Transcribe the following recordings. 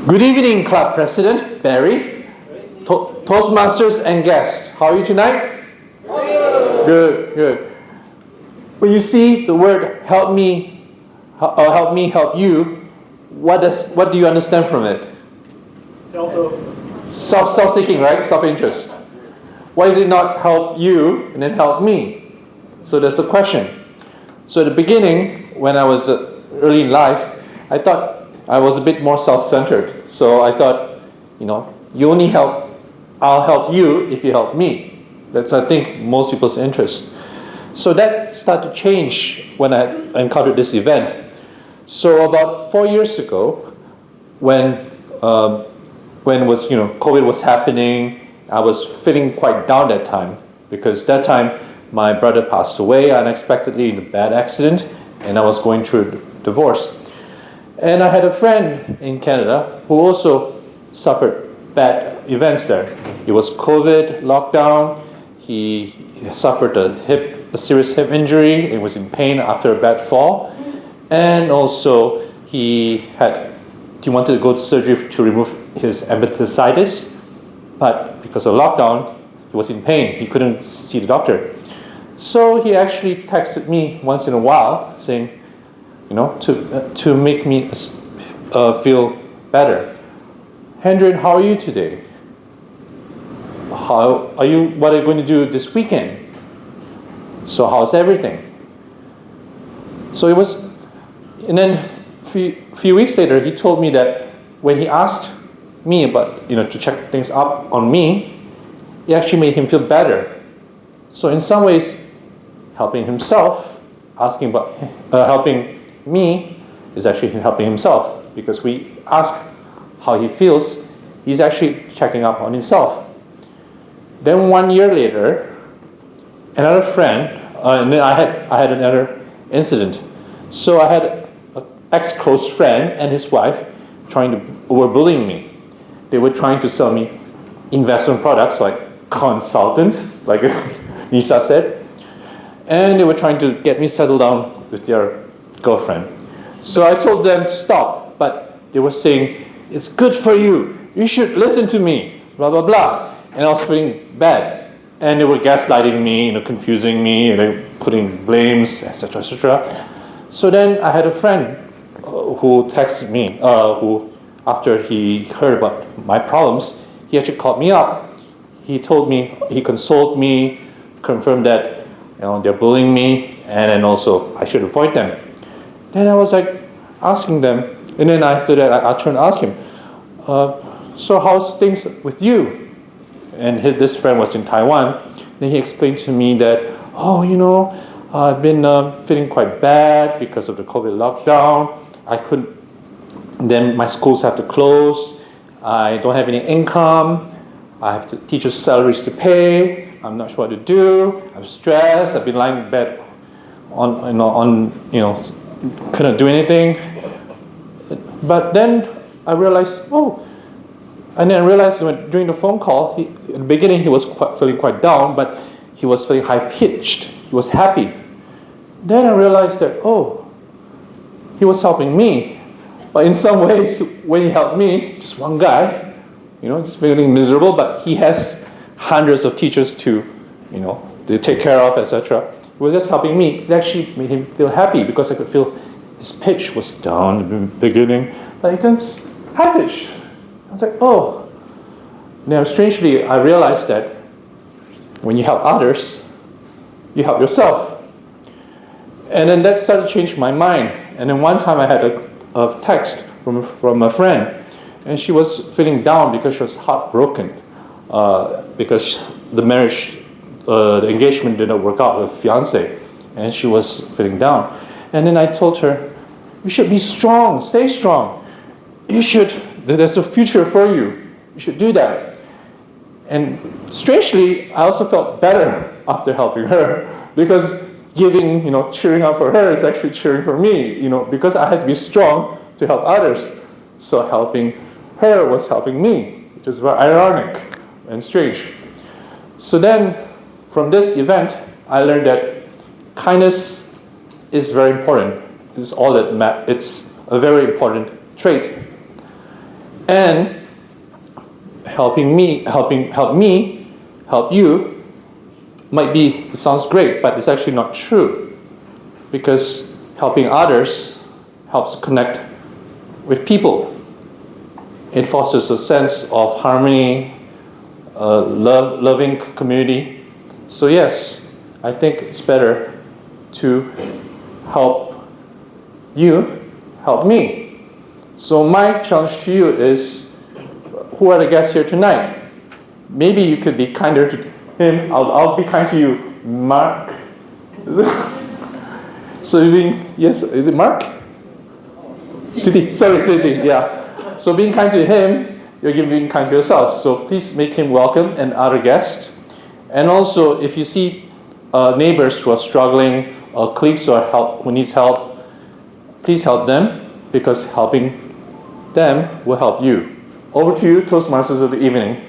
Good evening, Club President Barry, Toastmasters and guests. How are you tonight? Good, good. When you see the word help me, help you, what do you understand from it? Self-seeking, right? Self-interest. Why is it not help you and then help me? So that's the question. So at the beginning, when I was early in life, I thought I was a bit more self-centered. So I thought, you only help, I'll help you if you help me. That's, I think, most people's interest. So that started to change when I encountered this event. So about 4 years ago, when COVID was happening, I was feeling quite down that time, because that time my brother passed away unexpectedly in a bad accident, and I was going through a divorce. And I had a friend in Canada who also suffered bad events there. It was COVID, lockdown. He suffered a serious hip injury. He was in pain after a bad fall. And also he wanted to go to surgery to remove his appendicitis. But because of lockdown, he was in pain. He couldn't see the doctor. So he actually texted me once in a while saying, to make me feel better. Hendrian, how are you today? What are you going to do this weekend? So how's everything? So it was, and then a few weeks later, he told me that when he asked me about, to check things up on me, it actually made him feel better. So in some ways, helping himself, asking about helping me is actually helping himself, because we ask how he feels, he's actually checking up on himself. Then 1 year later, another friend, and then I had another incident. So I had an ex-close friend and his wife were bullying me. They were trying to sell me investment products like consultant, like Nisa said, and they were trying to get me settled down with their girlfriend. So I told them to stop, but they were saying, it's good for you, you should listen to me, blah, blah, blah. And I was feeling bad. And they were gaslighting me, confusing me, putting blames, etc., etc. So then I had a friend who texted me, who after he heard about my problems, he actually called me up. He told me, he consoled me, confirmed that they're bullying me, and then also I should avoid them. Then I was like asking them, and then after that I turned to ask him, so how's things with you? And this friend was in Taiwan. Then he explained to me that, I've been feeling quite bad because of the COVID lockdown. Then my schools have to close. I don't have any income. I have teachers' salaries to pay. I'm not sure what to do. I'm stressed. I've been lying in bed couldn't do anything. But then I realized, and then I realized during the phone call, in the beginning he was feeling quite down, but he was feeling high-pitched. He was happy. Then I realized that, he was helping me. But in some ways, when he helped me, just one guy, just feeling miserable, but he has hundreds of teachers to take care of, etc. He was just helping me. It actually made him feel happy, because I could feel his pitch was down in the beginning, but it becomes high-pitched. I was like, Now, strangely, I realized that when you help others, you help yourself. And then that started to change my mind. And then one time I had a text from a friend, and she was feeling down because she was heartbroken, because the marriage, the engagement didn't work out with fiance, and she was feeling down. And then I told her, you should be strong, stay strong. There's a future for you. You should do that. And strangely, I also felt better after helping her, because cheering up for her is actually cheering for me, because I had to be strong to help others. So helping her was helping me, which is very ironic and strange. So then, from this event, I learned that kindness is very important. It's a very important trait. And help you might be, it sounds great, but it's actually not true. Because helping others helps connect with people. It fosters a sense of harmony, loving community. So yes, I think it's better to help you, help me. So my challenge to you is, who are the guests here tonight? Maybe you could be kinder to him. I'll be kind to you, Mark. So yes, is it Mark? City, yeah. So being kind to him, you're being kind to yourself. So please make him welcome and other guests. And also, if you see neighbors who are struggling or colleagues who needs help, please help them, because helping them will help you. Over to you, Toastmasters of the evening.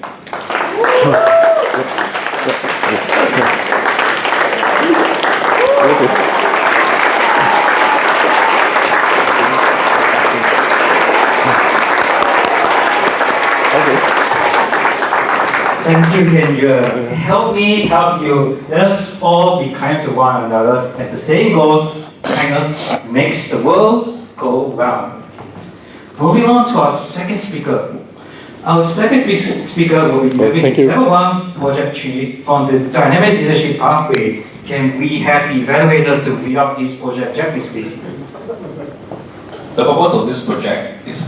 Thank you, Hendrian. Help me help you. Let us all be kind to one another. As the saying goes, kindness makes the world go round. Moving on to our second speaker. Our second speaker will be moving his level 1 project tree from the dynamic leadership pathway. Can we have the evaluator to read up his project objectives, please? The purpose of this project is